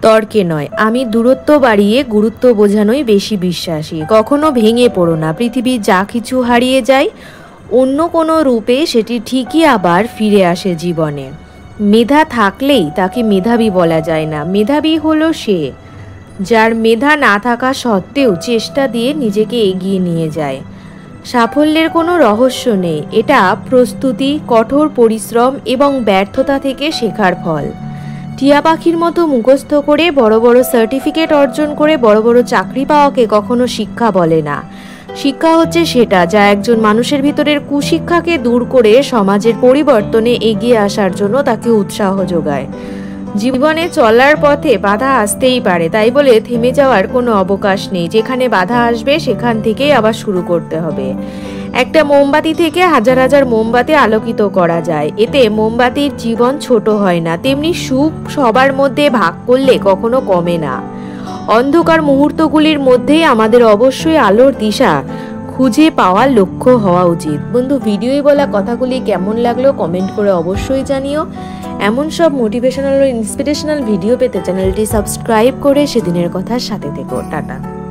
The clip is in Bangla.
তর্কে নয়, আমি দূরত্ব বাড়িয়ে গুরুত্ব বোঝানোই বেশি বিশ্বাসী। কখনো ভেঙে পড়ো না। পৃথিবীর যা কিছু হারিয়ে যায় অন্য কোনো রূপে সেটি ঠিকই আবার ফিরে আসে জীবনে। মেধা থাকলেই তাকে মেধাবী বলা যায় না। মেধাবী হলো সে যার মেধা না থাকা সত্ত্বেও চেষ্টা দিয়ে নিজেকে এগিয়ে নিয়ে যায়। সাফল্যের কোনো রহস্য নেই, এটা প্রস্তুতি, কঠোর পরিশ্রম এবং ব্যর্থতা থেকে শেখার ফল। টিয়া পাখির মতো মুখস্থ করে বড় বড় সার্টিফিকেট অর্জন করে বড় বড় চাকরি পাওয়াকে কখনো শিক্ষা বলে না। শিক্ষা হচ্ছে সেটা যা একজন মানুষের ভিতরের কুশিক্ষাকে দূর করে সমাজের পরিবর্তনে এগিয়ে আসার জন্য তাকে উৎসাহ যোগায়। জীবনে চলার পথে বাধা আসতেই পারে, তাই বলে থেমে যাওয়ার কোনো অবকাশ নেই। যেখানে বাধা আসবে সেখান থেকেই আবার শুরু করতে হবে। একটা মোমবাতি থেকে হাজার হাজার মোমবাতি আলোকিত করা যায়, এতে মোমবাতির জীবন ছোট হয় না। তেমনি সুখ সবার মধ্যে ভাগ করলে কখনো কমে না। অন্ধকার মুহূর্তগুলির মধ্যেই আমাদের অবশ্যই আলোর দিশা খুঁজে পাওয়ার লক্ষ্য হওয়া উচিত। বন্ধু, ভিডিওয় বলা কথাগুলি কেমন লাগলো কমেন্ট করে অবশ্যই জানিও। এমন সব মোটিভেশনাল ও ইন্সপিরেশনাল ভিডিও পেতে চ্যানেলটি সাবস্ক্রাইব করে সেদিনের কথার সাথে থেকো। টাটা।